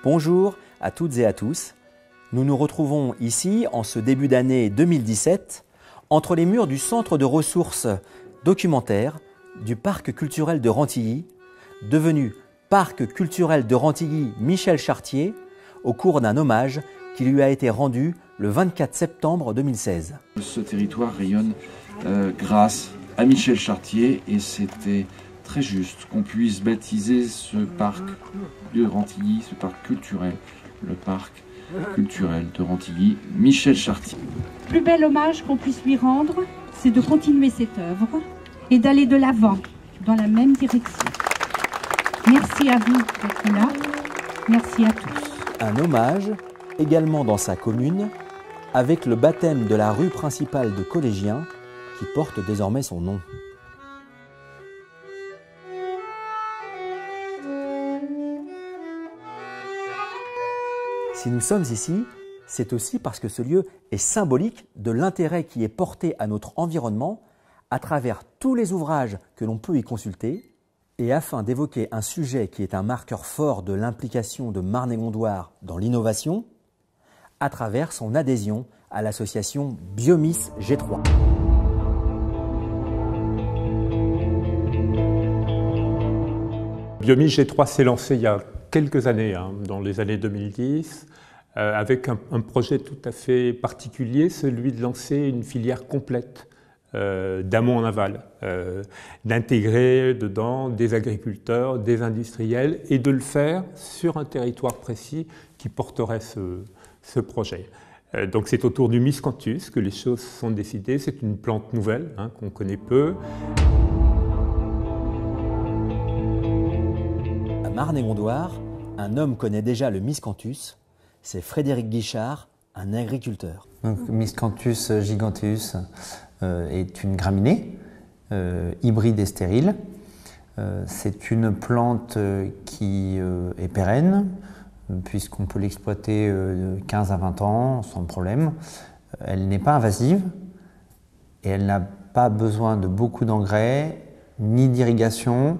Bonjour à toutes et à tous. Nous nous retrouvons ici en ce début d'année 2017 entre les murs du centre de ressources documentaires du parc culturel de Rantilly, devenu parc culturel de Rantilly Michel Chartier, au cours d'un hommage qui lui a été rendu le 24 septembre 2016. Ce territoire rayonne grâce à Michel Chartier et c'était très juste qu'on puisse baptiser ce parc de Rantilly, ce parc culturel, le parc culturel de Rantilly, Michel Chartier. Le plus bel hommage qu'on puisse lui rendre, c'est de continuer cette œuvre et d'aller de l'avant dans la même direction. Merci à vous d'être là, merci à tous. Un hommage également dans sa commune, avec le baptême de la rue principale de collégiens qui porte désormais son nom. Si nous sommes ici, c'est aussi parce que ce lieu est symbolique de l'intérêt qui est porté à notre environnement à travers tous les ouvrages que l'on peut y consulter, et afin d'évoquer un sujet qui est un marqueur fort de l'implication de Marne-et-Gondoire dans l'innovation, à travers son adhésion à l'association Biomis G3. Biomis G3 s'est lancé il y a quelques années, dans les années 2010, avec un projet tout à fait particulier, celui de lancer une filière complète d'amont en aval, d'intégrer dedans des agriculteurs, des industriels et de le faire sur un territoire précis qui porterait ce projet. Donc c'est autour du miscanthus que les choses sont décidées, c'est une plante nouvelle qu'on connaît peu. À Marne-et-Gondoire, un homme connaît déjà le miscanthus, c'est Frédéric Guichard, un agriculteur. Donc, Miscanthus giganteus est une graminée hybride et stérile. C'est une plante qui est pérenne, puisqu'on peut l'exploiter de 15 à 20 ans sans problème. Elle n'est pas invasive et elle n'a pas besoin de beaucoup d'engrais, ni d'irrigation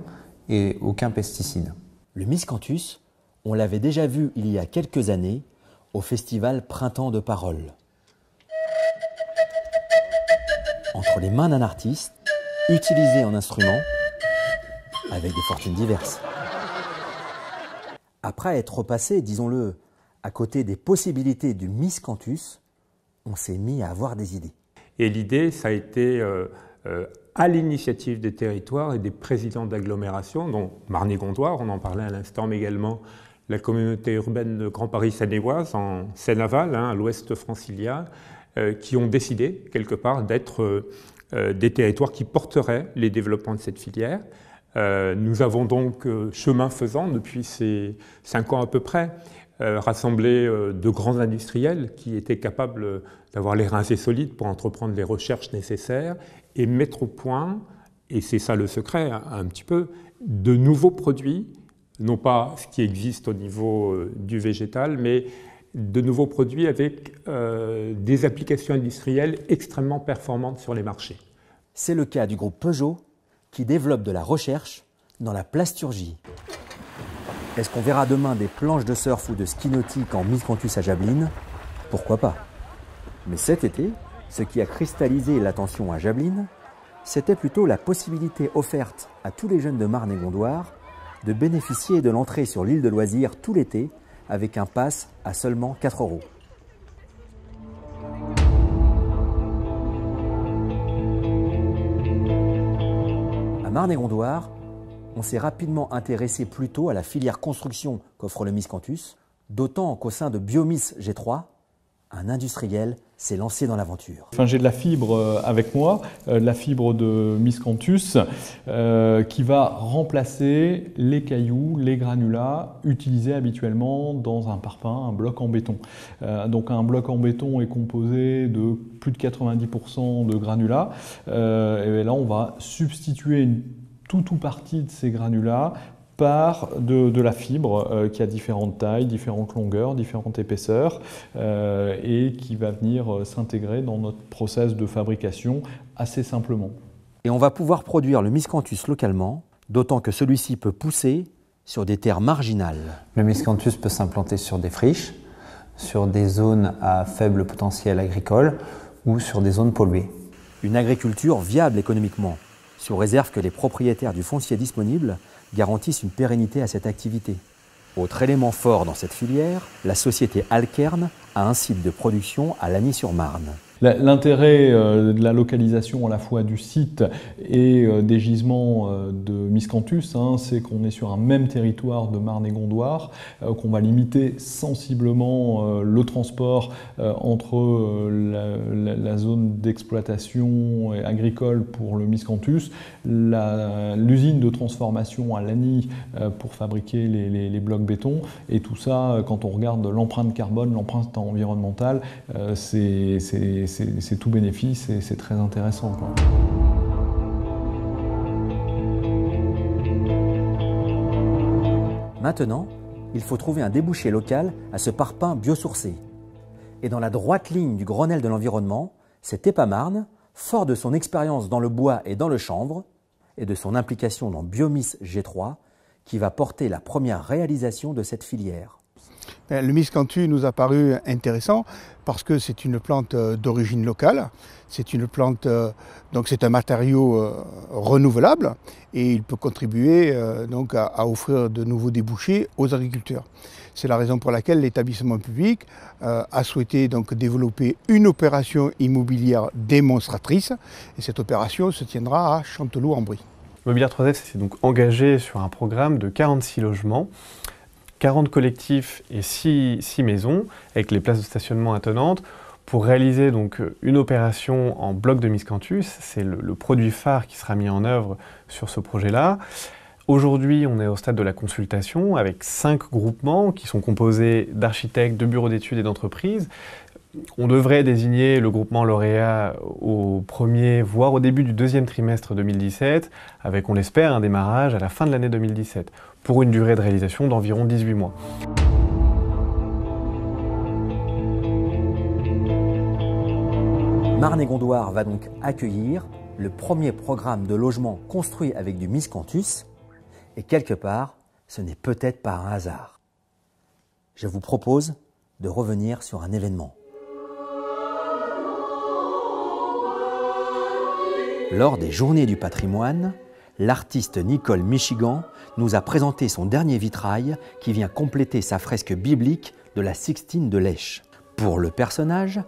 et aucun pesticide. Le miscanthus, on l'avait déjà vu il y a quelques années au festival Printemps de Parole. Entre les mains d'un artiste, utilisé en instrument, avec des fortunes diverses. Après être passé, disons-le, à côté des possibilités du miscanthus, on s'est mis à avoir des idées. Et l'idée, ça a été à l'initiative des territoires et des présidents d'agglomération, dont Marne-et-Gondoire, on en parlait à l'instant, mais également la communauté urbaine de Grand Paris Seine-et-Oise, en Seine-Aval, à l'ouest francilien, qui ont décidé, quelque part, d'être des territoires qui porteraient les développements de cette filière. Nous avons donc, chemin faisant, depuis ces 5 ans à peu près, rassemblé de grands industriels qui étaient capables d'avoir les reins assez solides pour entreprendre les recherches nécessaires et mettre au point, et c'est ça le secret un petit peu, de nouveaux produits, non pas ce qui existe au niveau du végétal, mais de nouveaux produits avec des applications industrielles extrêmement performantes sur les marchés. C'est le cas du groupe Peugeot qui développe de la recherche dans la plasturgie. Est-ce qu'on verra demain des planches de surf ou de ski nautique en miscanthus à javeline? Pourquoi pas? Mais cet été, ce qui a cristallisé l'attention à Javeline, c'était plutôt la possibilité offerte à tous les jeunes de Marne-et-Gondoire de bénéficier de l'entrée sur l'île de loisirs tout l'été avec un pass à seulement 4 €. À Marne-et-Gondoire, on s'est rapidement intéressé plutôt à la filière construction qu'offre le miscanthus, d'autant qu'au sein de Biomis G3, un industriel s'est lancé dans l'aventure. Enfin, j'ai de la fibre avec moi, la fibre de miscanthus, qui va remplacer les cailloux, les granulats utilisés habituellement dans un parpaing, un bloc en béton. Donc un bloc en béton est composé de plus de 90% de granulats. Et là, on va substituer une toute ou partie de ces granulats par de la fibre qui a différentes tailles, différentes longueurs, différentes épaisseurs et qui va venir s'intégrer dans notre process de fabrication assez simplement. Et on va pouvoir produire le miscanthus localement, d'autant que celui-ci peut pousser sur des terres marginales. Le miscanthus peut s'implanter sur des friches, sur des zones à faible potentiel agricole ou sur des zones polluées. Une agriculture viable économiquement, sous réserve que les propriétaires du foncier disponible garantissent une pérennité à cette activité. Autre élément fort dans cette filière, la société Alkern a un site de production à Lagny-sur-Marne. L'intérêt de la localisation à la fois du site et des gisements de miscanthus, c'est qu'on est sur un même territoire de Marne et Gondoire, qu'on va limiter sensiblement le transport entre la zone d'exploitation agricole pour le miscanthus, l'usine de transformation à Lagny pour fabriquer les blocs béton, et tout ça, quand on regarde l'empreinte carbone, l'empreinte environnementale, c'est tout bénéfice et c'est très intéressant, quoi. Maintenant, il faut trouver un débouché local à ce parpaing biosourcé. Et dans la droite ligne du Grenelle de l'environnement, c'est EPAMarne, fort de son expérience dans le bois et dans le chanvre, et de son implication dans Biomis G3, qui va porter la première réalisation de cette filière. Le miscanthus nous a paru intéressant parce que c'est une plante d'origine locale, c'est une plante, donc c'est un matériau renouvelable et il peut contribuer donc à offrir de nouveaux débouchés aux agriculteurs. C'est la raison pour laquelle l'établissement public a souhaité donc développer une opération immobilière démonstratrice et cette opération se tiendra à Chanteloup-en-Brie. Mobiliar 3F s'est donc engagé sur un programme de 46 logements, 40 collectifs et 6 maisons, avec les places de stationnement attenantes, pour réaliser donc une opération en bloc de miscanthus. C'est le produit phare qui sera mis en œuvre sur ce projet-là. Aujourd'hui, on est au stade de la consultation avec 5 groupements qui sont composés d'architectes, de bureaux d'études et d'entreprises. On devrait désigner le groupement lauréat au premier, voire au début du deuxième trimestre 2017, avec, on l'espère, un démarrage à la fin de l'année 2017, pour une durée de réalisation d'environ 18 mois. Marne et Gondoire va donc accueillir le premier programme de logement construit avec du miscanthus, et quelque part, ce n'est peut-être pas un hasard. Je vous propose de revenir sur un événement. Lors des Journées du patrimoine, l'artiste Nicole Michigan nous a présenté son dernier vitrail qui vient compléter sa fresque biblique de la Sixtine de Lèche. Pour le personnage,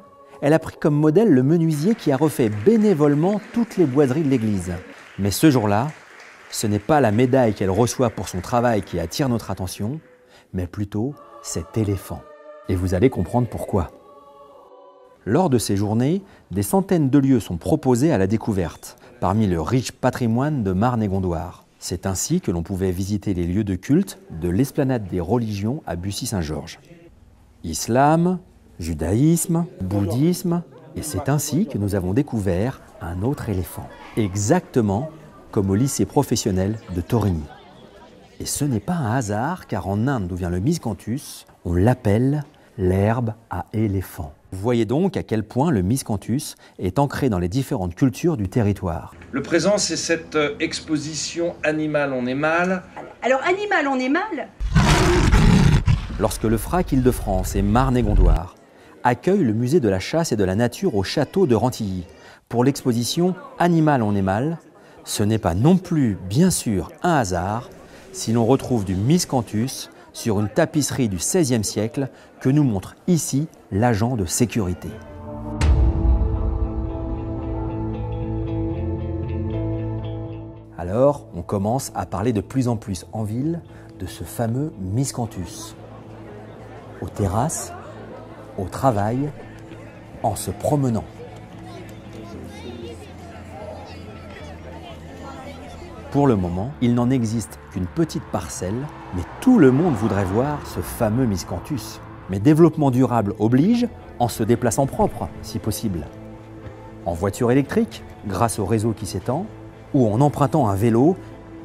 elle a pris comme modèle le menuisier qui a refait bénévolement toutes les boiseries de l'église. Mais ce jour-là, ce n'est pas la médaille qu'elle reçoit pour son travail qui attire notre attention, mais plutôt cet éléphant. Et vous allez comprendre pourquoi. Lors de ces journées, des centaines de lieux sont proposés à la découverte, parmi le riche patrimoine de Marne et Gondoire. C'est ainsi que l'on pouvait visiter les lieux de culte de l'esplanade des religions à Bussy-Saint-Georges. Islam, judaïsme, bouddhisme, et c'est ainsi que nous avons découvert un autre éléphant, exactement comme au lycée professionnel de Torigny. Et ce n'est pas un hasard, car en Inde, d'où vient le miscanthus, on l'appelle l'herbe à éléphant. Vous voyez donc à quel point le miscanthus est ancré dans les différentes cultures du territoire. Le présent, c'est cette exposition Animal on est mal. Alors, Animal on est mal. Lorsque le FRAC Île-de-France et Marne et Gondoire accueillent le musée de la chasse et de la nature au château de Rantilly pour l'exposition Animal on est mal, ce n'est pas non plus, bien sûr, un hasard si l'on retrouve du miscanthus sur une tapisserie du XVIe siècle que nous montre ici l'agent de sécurité. Alors, on commence à parler de plus en plus en ville de ce fameux miscanthus. Aux terrasses, au travail, en se promenant. Pour le moment, il n'en existe qu'une petite parcelle, mais tout le monde voudrait voir ce fameux miscanthus. Mais développement durable oblige, en se déplaçant propre, si possible. En voiture électrique, grâce au réseau qui s'étend, ou en empruntant un vélo,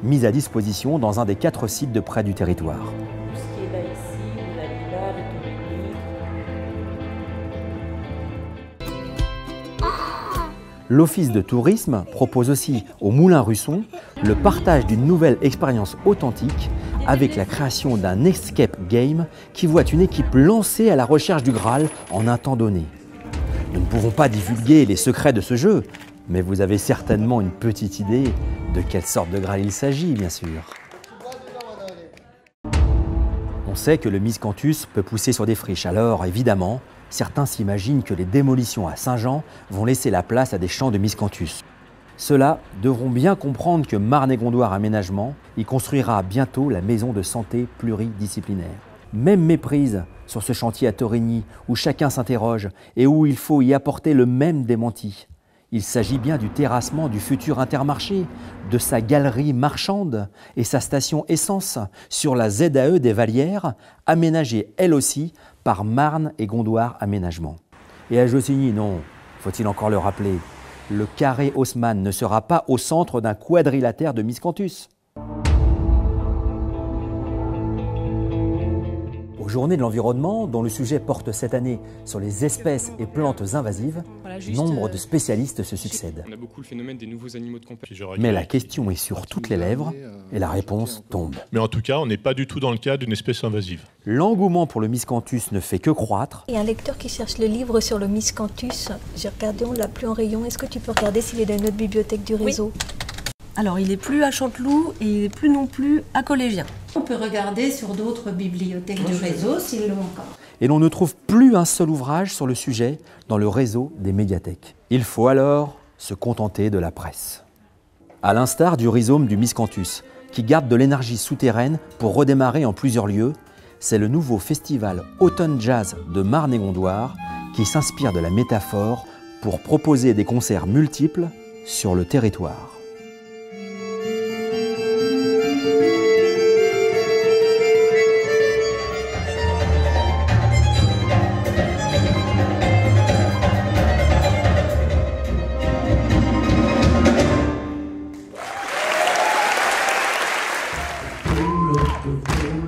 mis à disposition dans un des 4 sites de près du territoire. Tout ce qui est là ici, vous allez là, les tourniquets. L'Office de tourisme propose aussi au Moulin Russon le partage d'une nouvelle expérience authentique avec la création d'un escape game qui voit une équipe lancée à la recherche du Graal en un temps donné. Nous ne pouvons pas divulguer les secrets de ce jeu, mais vous avez certainement une petite idée de quelle sorte de Graal il s'agit, bien sûr. On sait que le miscanthus peut pousser sur des friches, alors évidemment, certains s'imaginent que les démolitions à Saint-Jean vont laisser la place à des champs de miscanthus. Ceux-là devront bien comprendre que Marne-et-Gondoire Aménagement y construira bientôt la maison de santé pluridisciplinaire. Même méprise sur ce chantier à Torigny où chacun s'interroge et où il faut y apporter le même démenti. Il s'agit bien du terrassement du futur Intermarché, de sa galerie marchande et sa station essence sur la ZAE des Vallières, aménagée elle aussi par Marne-et-Gondoire Aménagement. Et à Jossigny, non, faut-il encore le rappeler, le carré Haussmann ne sera pas au centre d'un quadrilatère de miscanthus. Aux Journées de l'environnement, dont le sujet porte cette année sur les espèces et plantes invasives, nombre de spécialistes se succèdent. On a beaucoup le phénomène des nouveaux animaux de compagnie. Mais la question est sur toutes les lèvres et la réponse tombe. Mais en tout cas, on n'est pas du tout dans le cas d'une espèce invasive. L'engouement pour le miscanthus ne fait que croître. Il y a un lecteur qui cherche le livre sur le miscanthus. J'ai regardé, on ne l'a plus en rayon. Est-ce que tu peux regarder s'il est dans une autre bibliothèque du réseau? Alors, il n'est plus à Chanteloup et il n'est plus non plus à Collégien. On peut regarder sur d'autres bibliothèques du réseau s'ils l'ont encore. Et l'on ne trouve plus un seul ouvrage sur le sujet dans le réseau des médiathèques. Il faut alors se contenter de la presse. À l'instar du rhizome du miscanthus, qui garde de l'énergie souterraine pour redémarrer en plusieurs lieux, c'est le nouveau festival Automne Jazz de Marne-et-Gondoire qui s'inspire de la métaphore pour proposer des concerts multiples sur le territoire.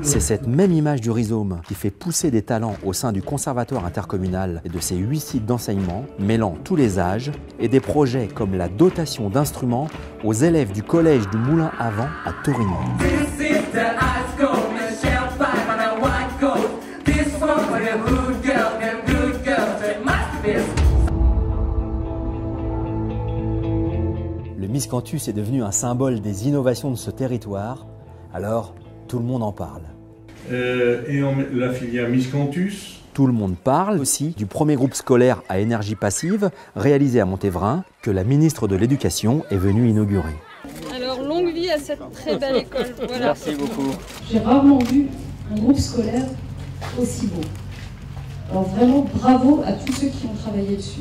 C'est cette même image du rhizome qui fait pousser des talents au sein du conservatoire intercommunal et de ses 8 sites d'enseignement, mêlant tous les âges, et des projets comme la dotation d'instruments aux élèves du collège du Moulin à Vent à Torigny. Le miscanthus est devenu un symbole des innovations de ce territoire, alors tout le monde en parle. Et la filière miscanthus? Tout le monde parle aussi du premier groupe scolaire à énergie passive réalisé à Montévrain que la ministre de l'Éducation est venue inaugurer. Alors longue vie à cette très belle école. Voilà. Merci beaucoup. J'ai rarement vu un groupe scolaire aussi beau. Alors vraiment bravo à tous ceux qui ont travaillé dessus.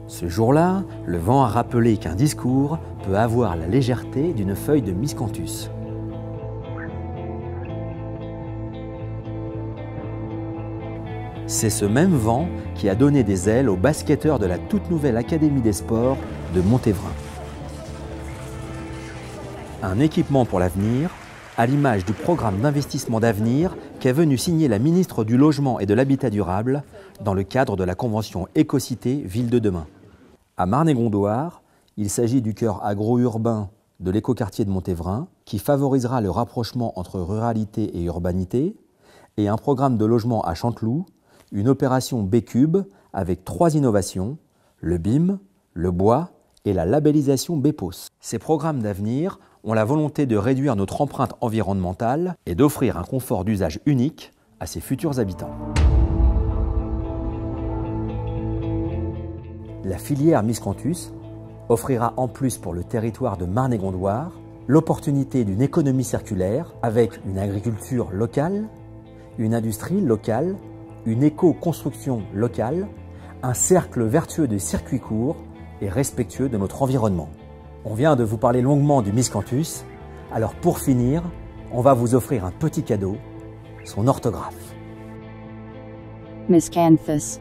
Ce jour-là, le vent a rappelé qu'un discours peut avoir la légèreté d'une feuille de miscanthus. C'est ce même vent qui a donné des ailes aux basketteurs de la toute nouvelle Académie des sports de Montévrain. Un équipement pour l'avenir, à l'image du programme d'investissement d'avenir qu'est venue signer la ministre du Logement et de l'Habitat durable dans le cadre de la convention Écocité Ville de demain. À Marne-et-Gondoire, il s'agit du cœur agro-urbain de l'écoquartier de Montévrain qui favorisera le rapprochement entre ruralité et urbanité, et un programme de logement à Chanteloup, une opération B-Cube avec 3 innovations, le BIM, le bois et la labellisation BEPOS. Ces programmes d'avenir ont la volonté de réduire notre empreinte environnementale et d'offrir un confort d'usage unique à ses futurs habitants. La filière miscanthus offrira en plus pour le territoire de Marne-et-Gondoire l'opportunité d'une économie circulaire avec une agriculture locale, une industrie locale, une éco-construction locale, un cercle vertueux de circuits courts et respectueux de notre environnement. On vient de vous parler longuement du miscanthus, alors pour finir, on va vous offrir un petit cadeau, son orthographe. Miscanthus.